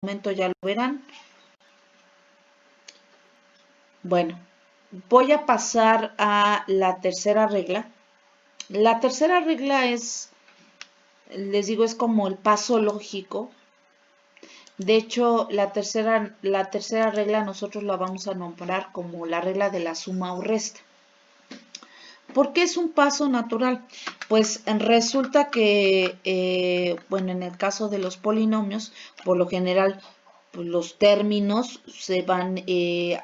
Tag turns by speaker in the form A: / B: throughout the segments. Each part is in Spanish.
A: momento ya lo verán. Bueno, voy a pasar a la tercera regla. La tercera regla es, les digo, es como el paso lógico. De hecho, la tercera regla nosotros la vamos a nombrar como la regla de la suma o resta. ¿Por qué es un paso natural? Pues resulta que, bueno, en el caso de los polinomios, por lo general, pues, los términos se van, de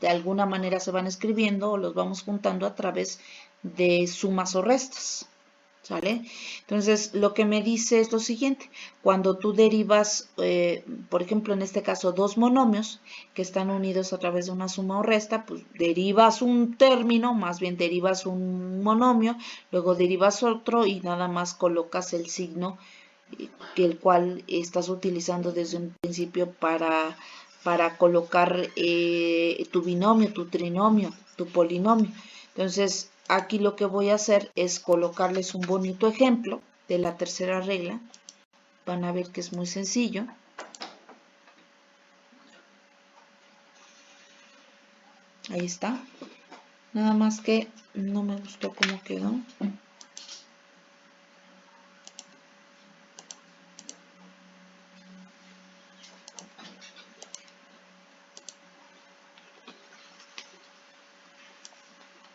A: alguna manera se van escribiendo o los vamos juntando a través de sumas o restas. ¿Sale? Entonces, lo que me dice es lo siguiente. Cuando tú derivas, por ejemplo, en este caso, dos monomios que están unidos a través de una suma o resta, pues derivas un término, más bien derivas un monomio, luego derivas otro y nada más colocas el signo el cual estás utilizando desde un principio para colocar tu binomio, tu trinomio, tu polinomio. Entonces, aquí lo que voy a hacer es colocarles un bonito ejemplo de la tercera regla. Van a ver que es muy sencillo. Ahí está. Nada más que no me gustó cómo quedó.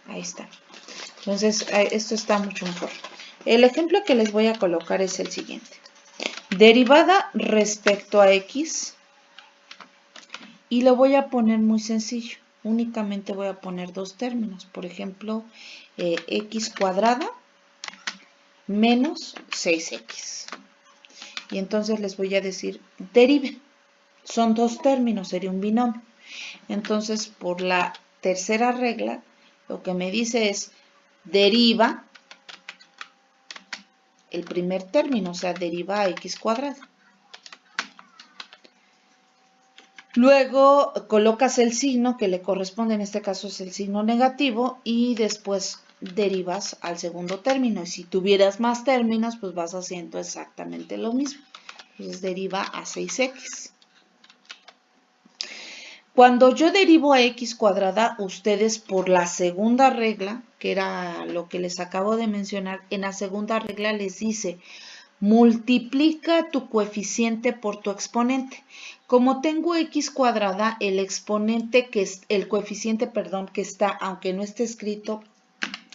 A: Ahí está. Entonces, esto está mucho mejor. El ejemplo que les voy a colocar es el siguiente. Derivada respecto a x. Y lo voy a poner muy sencillo. Únicamente voy a poner dos términos. Por ejemplo, x cuadrada menos 6x. Y entonces les voy a decir, deriven. Son dos términos, sería un binomio. Entonces, por la tercera regla, lo que me dice es, deriva el primer término, o sea, deriva a x cuadrada. Luego colocas el signo que le corresponde, en este caso es el signo negativo, y después derivas al segundo término. Y si tuvieras más términos, pues vas haciendo exactamente lo mismo. Entonces deriva a 6x. Cuando yo derivo a x cuadrada, ustedes por la segunda regla, que era lo que les acabo de mencionar, en la segunda regla les dice, multiplica tu coeficiente por tu exponente. Como tengo x cuadrada, el exponente que es, el coeficiente, perdón, que está, aunque no esté escrito,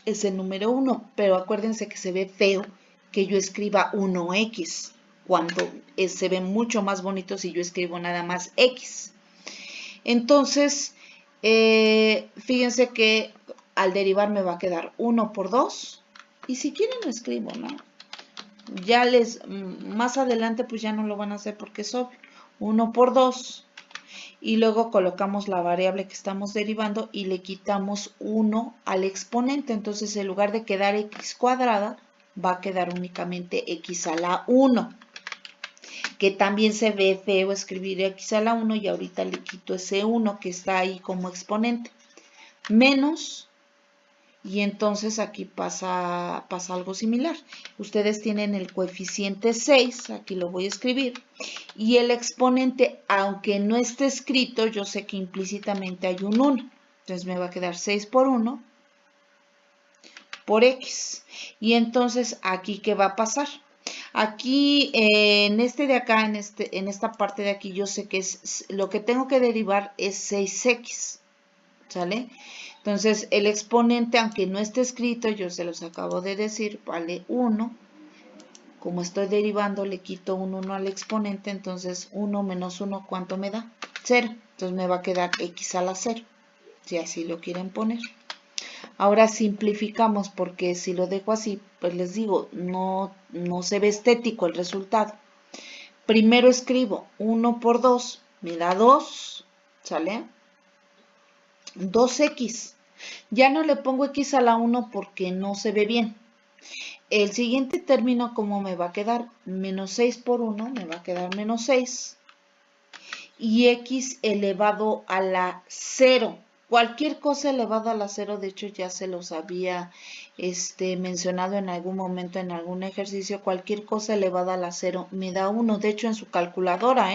A: es el número 1. Pero acuérdense que se ve feo que yo escriba 1x, cuando se ve mucho más bonito si yo escribo nada más x. Entonces, fíjense que al derivar me va a quedar 1 por 2. Y si quieren lo escribo, ¿no? Ya más adelante pues ya no lo van a hacer porque es obvio. 1 por 2. Y luego colocamos la variable que estamos derivando y le quitamos 1 al exponente. Entonces en lugar de quedar x cuadrada, va a quedar únicamente x a la 1. Que también se ve feo escribir x a la 1 y ahorita le quito ese 1 que está ahí como exponente. Menos, y entonces aquí pasa algo similar. Ustedes tienen el coeficiente 6, aquí lo voy a escribir, y el exponente, aunque no esté escrito, yo sé que implícitamente hay un 1. Entonces me va a quedar 6 por 1 por x. Y entonces, ¿aquí qué va a pasar? Aquí, en este de acá, en esta parte de aquí, yo sé que lo que tengo que derivar es 6x, ¿sale? Entonces, el exponente, aunque no esté escrito, yo se los acabo de decir, vale 1. Como estoy derivando, le quito un 1 al exponente, entonces 1 menos 1, ¿cuánto me da? 0. Entonces me va a quedar x a la 0, si así lo quieren poner. Ahora simplificamos porque si lo dejo así, pues les digo, no se ve estético el resultado. Primero escribo 1 por 2, me da 2, ¿sale? 2x. Ya no le pongo x a la 1 porque no se ve bien. El siguiente término, ¿cómo me va a quedar? Menos 6 por 1, me va a quedar menos 6. Y x elevado a la 0. Cualquier cosa elevada a la cero, de hecho ya se los había mencionado en algún momento en algún ejercicio, cualquier cosa elevada a la cero me da 1. De hecho en su calculadora,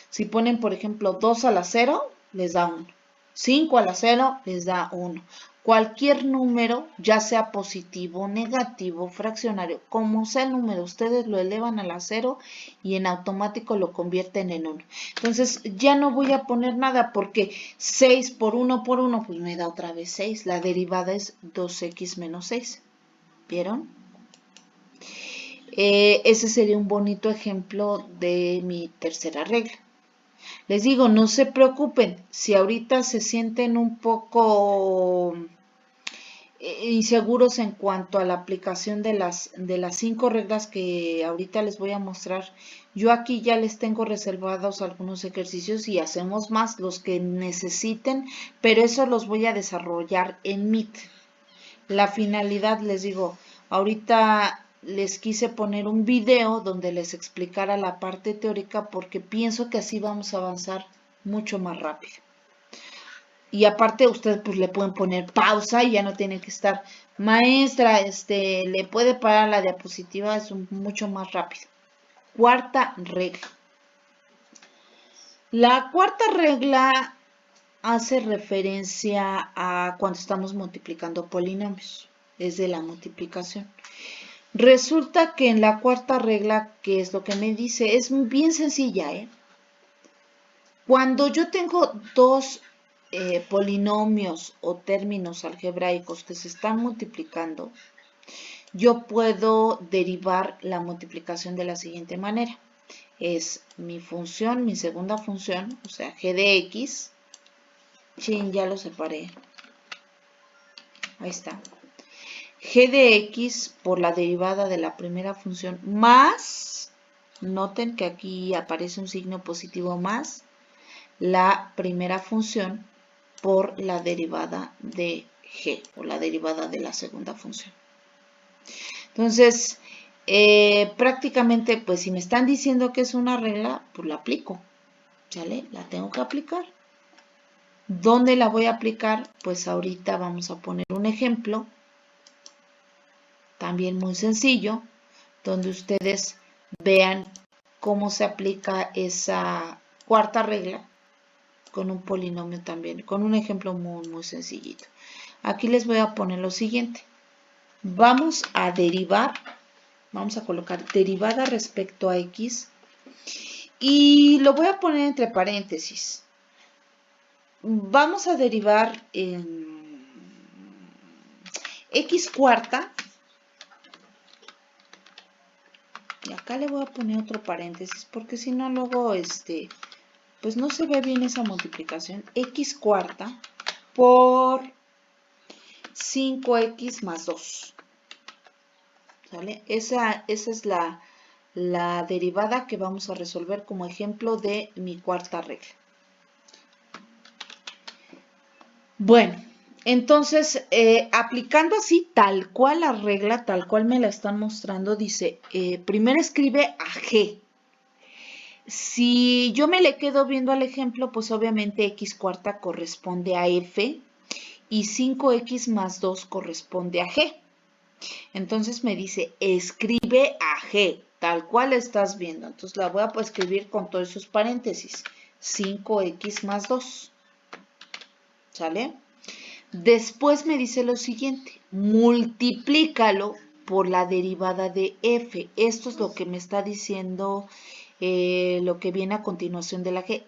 A: si ponen por ejemplo 2 a la cero, les da 1. 5 a la cero, les da 1. Cualquier número, ya sea positivo, negativo, fraccionario, como sea el número, ustedes lo elevan a la cero y en automático lo convierten en 1. Entonces ya no voy a poner nada porque 6 por 1 por 1, pues me da otra vez 6. La derivada es 2x menos 6. ¿Vieron? Ese sería un bonito ejemplo de mi tercera regla. Les digo, no se preocupen, si ahorita se sienten un poco inseguros en cuanto a la aplicación de las 5 reglas que ahorita les voy a mostrar, yo aquí ya les tengo reservados algunos ejercicios y hacemos más los que necesiten, pero eso los voy a desarrollar en Meet. La finalidad, les digo, ahorita les quise poner un video donde les explicara la parte teórica porque pienso que así vamos a avanzar mucho más rápido. Y aparte ustedes pues le pueden poner pausa y ya no tienen que estar, maestra, le puede parar la diapositiva, es mucho más rápido. Cuarta regla. La cuarta regla hace referencia a cuando estamos multiplicando polinomios, es de la multiplicación. Resulta que en la cuarta regla, ¿qué es lo que me dice? Es bien sencilla, Cuando yo tengo dos polinomios o términos algebraicos que se están multiplicando, yo puedo derivar la multiplicación de la siguiente manera. Es mi función, mi segunda función, o sea, g de x. Ya lo separé. Ahí está. G de x por la derivada de la primera función más, noten que aquí aparece un signo positivo más, la primera función por la derivada de g, o la derivada de la segunda función. Entonces, prácticamente, pues si me están diciendo que es una regla, pues la aplico, ¿sale? La tengo que aplicar. ¿Dónde la voy a aplicar? Pues ahorita vamos a poner un ejemplo, también muy sencillo, donde ustedes vean cómo se aplica esa cuarta regla con un polinomio también, con un ejemplo muy, muy sencillito. Aquí les voy a poner lo siguiente. Vamos a derivar, vamos a colocar derivada respecto a x y lo voy a poner entre paréntesis. Vamos a derivar en x cuarta. Y acá le voy a poner otro paréntesis porque si no luego pues no se ve bien esa multiplicación. X cuarta por 5x más 2. ¿Sale? Esa es la derivada que vamos a resolver como ejemplo de mi cuarta regla. Bueno, entonces, aplicando así tal cual la regla, tal cual me la están mostrando, dice, primero escribe a G. Si yo me le quedo viendo al ejemplo, pues obviamente x cuarta corresponde a f y 5x más 2 corresponde a g. Entonces me dice, escribe a g, tal cual estás viendo. Entonces la voy a escribir con todos esos paréntesis. 5x más 2. ¿Sale? Después me dice lo siguiente, multiplícalo por la derivada de f. Esto es lo que me está diciendo lo que viene a continuación de la g.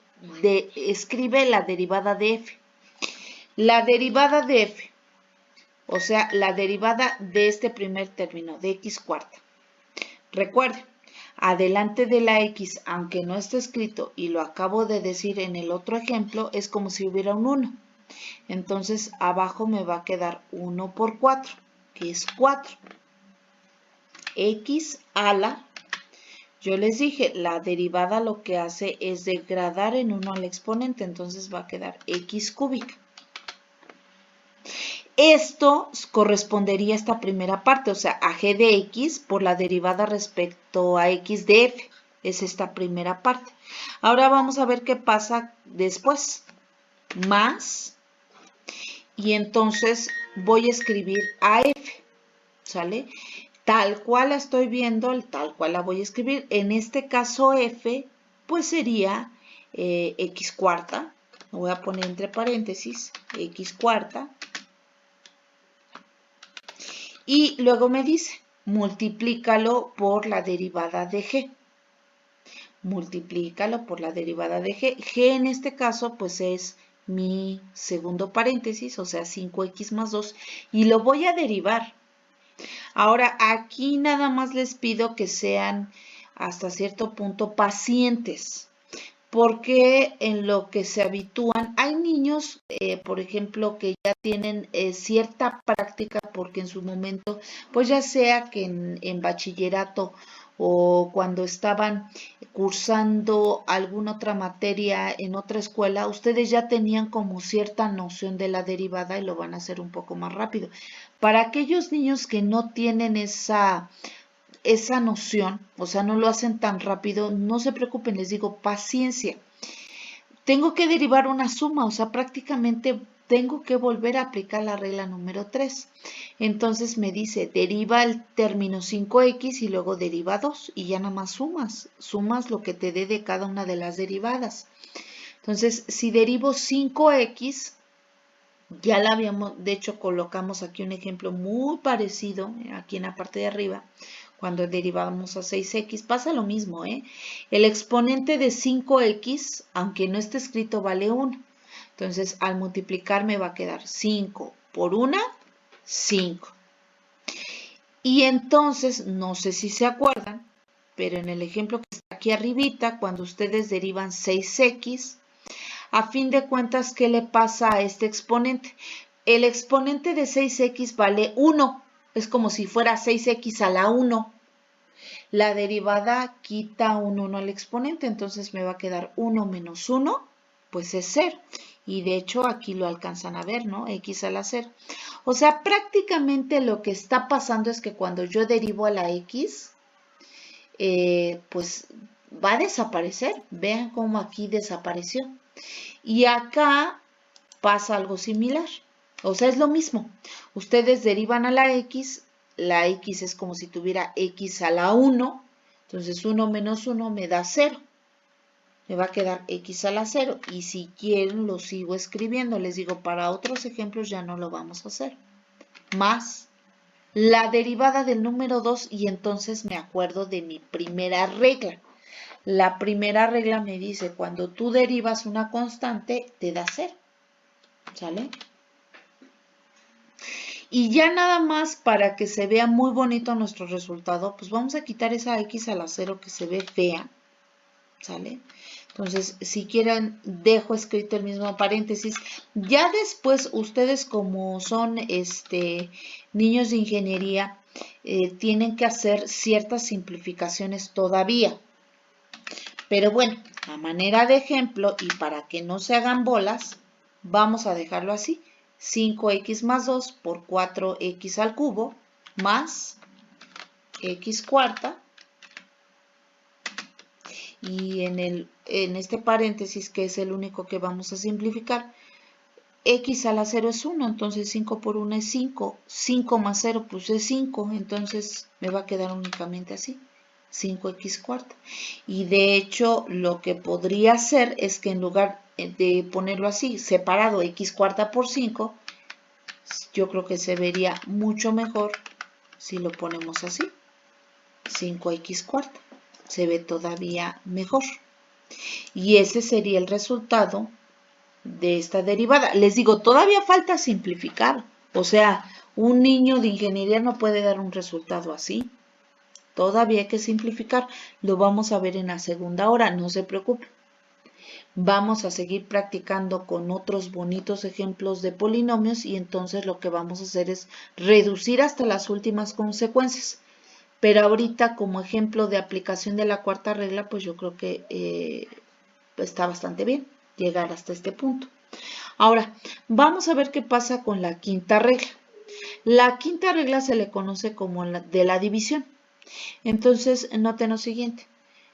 A: Escribe la derivada de f. La derivada de f, o sea, la derivada de este primer término, de x cuarta. Recuerden, adelante de la x, aunque no esté escrito, y lo acabo de decir en el otro ejemplo, es como si hubiera un 1. Entonces, abajo me va a quedar 1 por 4, que es 4. X a la, yo les dije, la derivada lo que hace es degradar en 1 al exponente, entonces va a quedar x cúbica. Esto correspondería a esta primera parte, o sea, a g de x por la derivada respecto a x de f. Es esta primera parte. Ahora vamos a ver qué pasa después. Más y entonces voy a escribir AF, ¿sale? Tal cual la estoy viendo, tal cual la voy a escribir. En este caso F, pues sería X cuarta. Lo voy a poner entre paréntesis, X cuarta. Y luego me dice, multiplícalo por la derivada de G. Multiplícalo por la derivada de G. G en este caso, pues es mi segundo paréntesis, o sea, 5X más 2. Y lo voy a derivar. Ahora, aquí nada más les pido que sean hasta cierto punto pacientes, porque en lo que se habitúan, hay niños, por ejemplo, que ya tienen cierta práctica, porque en su momento, pues ya sea que en bachillerato o cuando estaban cursando alguna otra materia en otra escuela, ustedes ya tenían como cierta noción de la derivada y lo van a hacer un poco más rápido. Para aquellos niños que no tienen esa noción, o sea, no lo hacen tan rápido, no se preocupen, les digo, paciencia. Tengo que derivar una suma, o sea, prácticamente tengo que volver a aplicar la regla número 3. Entonces me dice, deriva el término 5x y luego deriva 2 y ya nada más sumas lo que te dé de cada una de las derivadas. Entonces, si derivo 5x, ya la habíamos, de hecho colocamos aquí un ejemplo muy parecido, aquí en la parte de arriba, cuando derivamos a 6x, pasa lo mismo, ¿eh? El exponente de 5x, aunque no esté escrito, vale 1. Entonces, al multiplicar me va a quedar 5 por 1, 5. Y entonces, no sé si se acuerdan, pero en el ejemplo que está aquí arribita, cuando ustedes derivan 6x, a fin de cuentas, ¿qué le pasa a este exponente? El exponente de 6x vale 1. Es como si fuera 6x a la 1. La derivada quita un 1 al exponente, entonces me va a quedar 1 menos 1, pues es 0. Y de hecho aquí lo alcanzan a ver, ¿no? X a la 0. O sea, prácticamente lo que está pasando es que cuando yo derivo a la X, pues va a desaparecer. Vean cómo aquí desapareció. Y acá pasa algo similar. O sea, es lo mismo. Ustedes derivan a la X es como si tuviera X a la 1. Entonces 1 menos 1 me da 0. Me va a quedar X a la 0. Y si quieren lo sigo escribiendo. Les digo, para otros ejemplos ya no lo vamos a hacer. Más la derivada del número 2 y entonces me acuerdo de mi primera regla. La primera regla me dice, cuando tú derivas una constante, te da 0. ¿Sale? Y ya nada más para que se vea muy bonito nuestro resultado, pues vamos a quitar esa X a la 0 que se ve fea. ¿Sale? Entonces, si quieren, dejo escrito el mismo paréntesis. Ya después, ustedes como son niños de ingeniería, tienen que hacer ciertas simplificaciones todavía. Pero bueno, a manera de ejemplo y para que no se hagan bolas, vamos a dejarlo así. 5x más 2 por 4x al cubo más x cuarta. Y en este paréntesis, que es el único que vamos a simplificar, x a la 0 es 1, entonces 5 por 1 es 5. 5 más 0 pues es 5, entonces me va a quedar únicamente así. 5x cuarta. Y de hecho, lo que podría hacer es que en lugar de ponerlo así, separado x cuarta por 5, yo creo que se vería mucho mejor si lo ponemos así. 5x cuarta. Se ve todavía mejor. Y ese sería el resultado de esta derivada. Les digo, todavía falta simplificar. O sea, un niño de ingeniería no puede dar un resultado así. Todavía hay que simplificar. Lo vamos a ver en la segunda hora, no se preocupe. Vamos a seguir practicando con otros bonitos ejemplos de polinomios y entonces lo que vamos a hacer es reducir hasta las últimas consecuencias. Pero ahorita como ejemplo de aplicación de la cuarta regla, pues yo creo que está bastante bien llegar hasta este punto. Ahora, vamos a ver qué pasa con la quinta regla. La quinta regla se le conoce como de la división. Entonces, noten lo siguiente.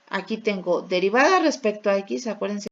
A: Aquí tengo derivada respecto a x, acuérdense